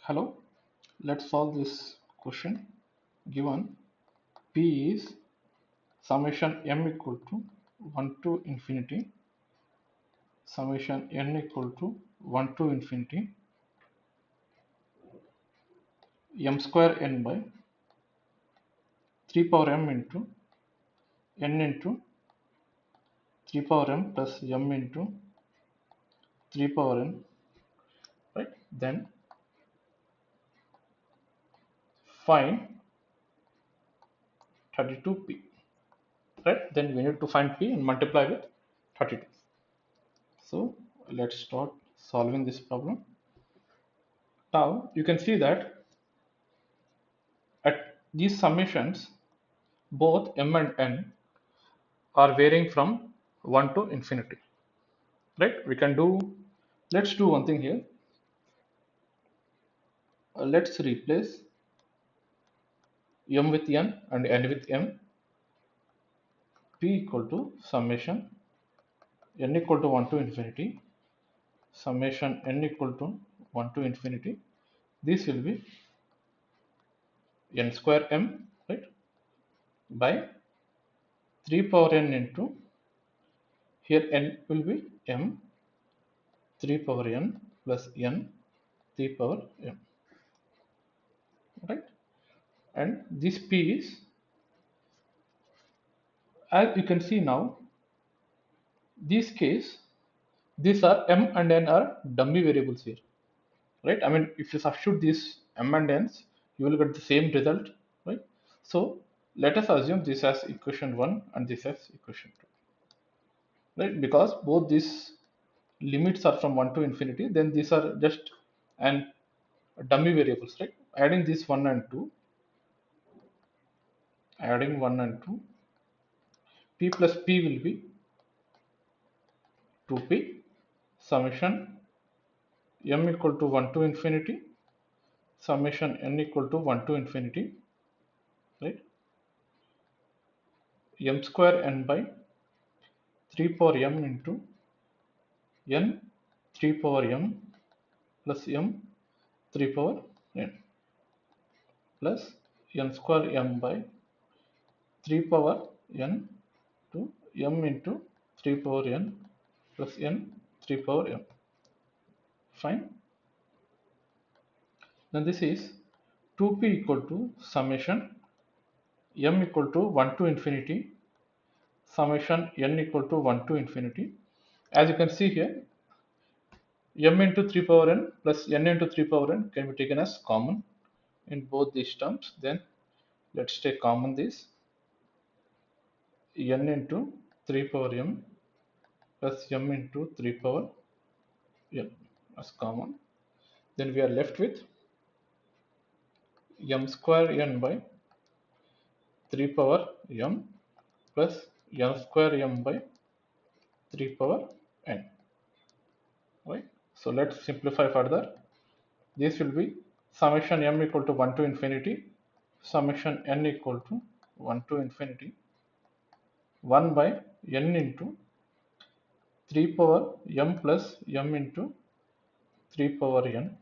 Hello, let's solve this question. Given P is summation m equal to 1 to infinity, summation n equal to 1 to infinity, m square n by 3 power m into n into 3 power m plus m into 3 power n, right? Then find 32p, right? Then we need to find p and multiply with 32. So let's start solving this problem. Now you can see that at these summations, both m and n are varying from 1 to infinity, right? Let's do one thing here. Let's replace m with n and n with m. P equal to summation n equal to 1 to infinity, summation n equal to 1 to infinity. This will be n square m, right, by 3 power n into, here n will be m, 3 power n plus n 3 power m, right? And this p is, as you can see now, this case, these are m and n are dummy variables here, right? I mean, if you substitute these m and n's, you will get the same result, right? So let us assume this as equation 1 and this as equation 2, right? Because both these limits are from 1 to infinity, then these are just an dummy variables, right? Adding this 1 and 2, adding 1 and 2, p plus p will be 2p, summation m equal to 1 to infinity, summation n equal to 1 to infinity, right? M square n by 3 power m into n 3 power m plus m 3 power n plus n square m by 3 power n to m into 3 power n plus n 3 power m. Fine. Then this is 2p equal to summation m equal to 1 to infinity, summation n equal to 1 to infinity. As you can see here, m into 3 power n plus n into 3 power n can be taken as common in both these terms. Then let's take common this n into 3 power m plus m into 3 power m as common. Then we are left with m square n by 3 power m plus n square m by 3 power n, right? So let's simplify further. This will be summation m equal to 1 to infinity, summation n equal to 1 to infinity, 1 by n into 3 power m plus m into 3 power n.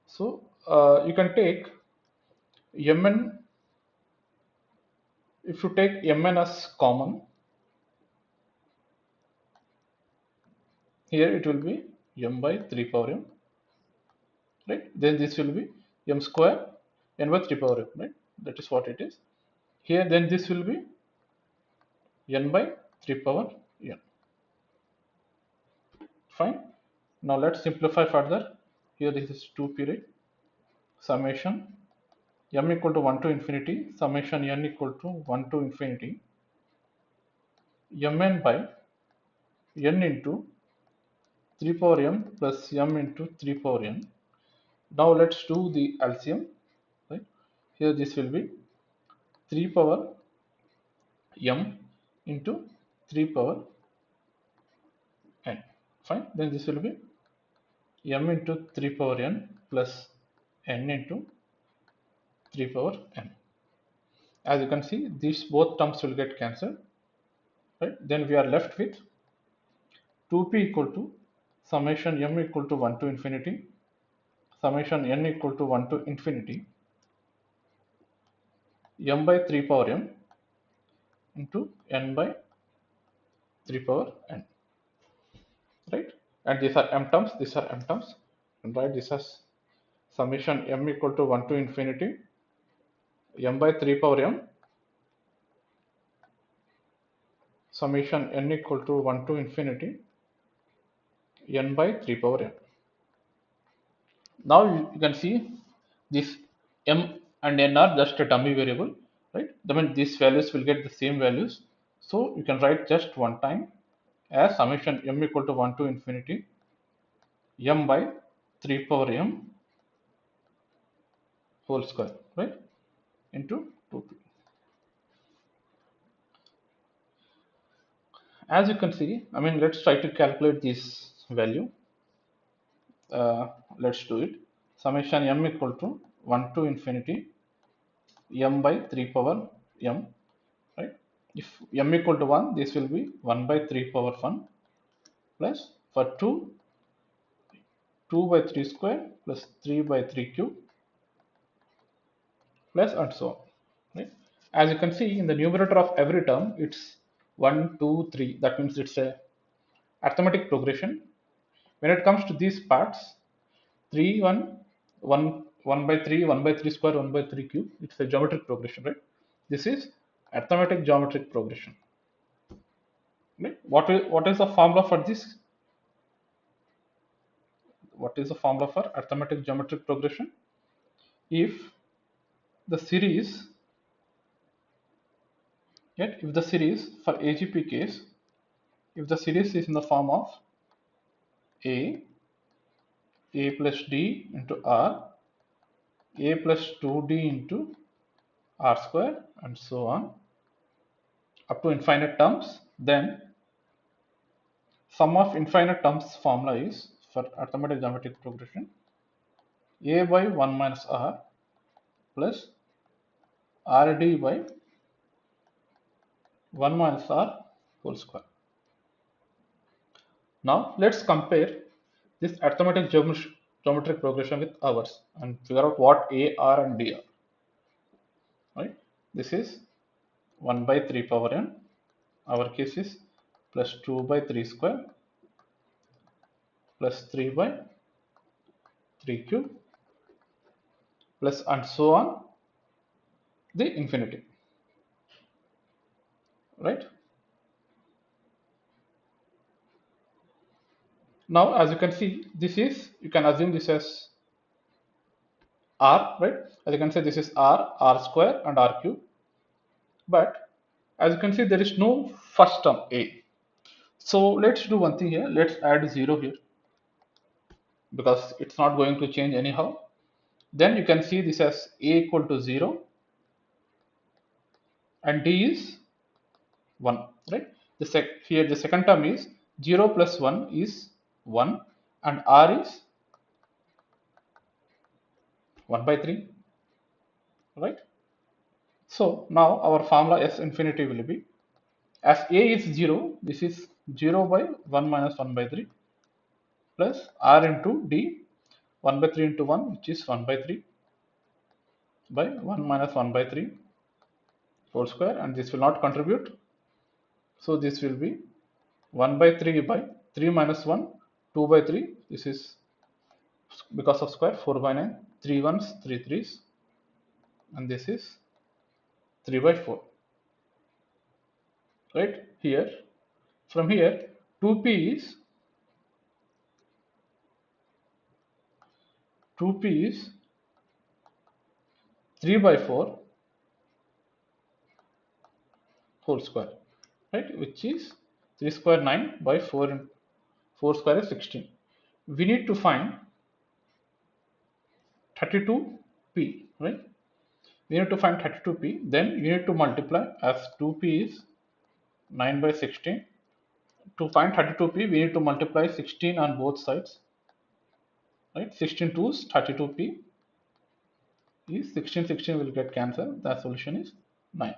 So you can take mn, if you take mn as common, here it will be m by 3 power m, right? Then this will be m square n by 3 power m, right? That is what it is here. Then this will be n by 3 power n. Fine. Now let's simplify further. Here this is 2 period, summation m equal to 1 to infinity, summation n equal to 1 to infinity, mn by n into 3 power m plus m into 3 power n. Now let's do the LCM, right? Here this will be 3 power m into 3 power n. Fine. Then this will be m into 3 power n plus n into 3 power n. As you can see, these both terms will get cancelled, right? Then we are left with 2p equal to summation m equal to 1 to infinity, summation n equal to 1 to infinity m by 3 power m into n by 3 power n, right? And these are m terms, these are m terms, and write this as summation m equal to 1 to infinity m by 3 power m summation n equal to 1 to infinity n by 3 power n. Now you can see this m and n are just a dummy variable, right? I mean these values will get the same values, so you can write just one time as summation m equal to 1 to infinity m by 3 power m whole square, right, into 2p. As you can see, I mean let's try to calculate this value. Let's do it. Summation m equal to 1 to infinity m by 3 power m, right? If m equal to 1, this will be 1 by 3 power 1 plus for 2, 2 by 3 square plus 3 by 3 cube plus and so on, right? As you can see in the numerator of every term, it's 1, 2, 3. That means it's a arithmetic progression. When it comes to these parts, 3, 1, 1, 1 by 3, 1 by 3 square, 1 by 3 cube, it's a geometric progression, right? This is arithmetic geometric progression. Right? What is the formula for this? What is the formula for arithmetic geometric progression? If the series, yet if the series for AGP case, if the series is in the form of a plus d into r, a plus 2d into r square, and so on up to infinite terms, then sum of infinite terms formula is for arithmetic geometric progression a by 1 minus r plus rd by 1 minus r whole square. Now let's compare this arithmetic geometric progression with ours and figure out what a, r and d are. Right? This is 1 by 3 power n. Our case is plus 2 by 3 square plus 3 by 3 cube plus and so on the infinity. Right? Now as you can see, this is, you can assume this as r, right? As you can say, this is r square and r cube. But as you can see, there is no first term a. So let's do one thing here. Let's add 0 here because it's not going to change anyhow. Then you can see this as a equal to 0 and d is 1, right? Here the second term is 0 plus 1 is 1 and r is 1 by 3, right? So now our formula S infinity will be, as a is 0, this is 0 by 1 minus 1 by 3 plus r into d 1 by 3 into 1, which is 1 by 3 by 1 minus 1 by 3 whole square, and this will not contribute. So this will be 1 by 3 by 3 minus 1, 2 by 3. This is because of square, 4 by 9, 3 ones, 3 threes, and this is 3 by 4. Right here, from here, 2p is 3 by 4 whole square, right? Which is 3 square 9 by 4 and 4 square is 16. We need to find 32p, right? We need to find 32p. Then you need to multiply, as 2p is 9 by 16. To find 32p, we need to multiply 16 on both sides, right? 16 2's 32p is 16, 16 will get cancelled. The solution is 9.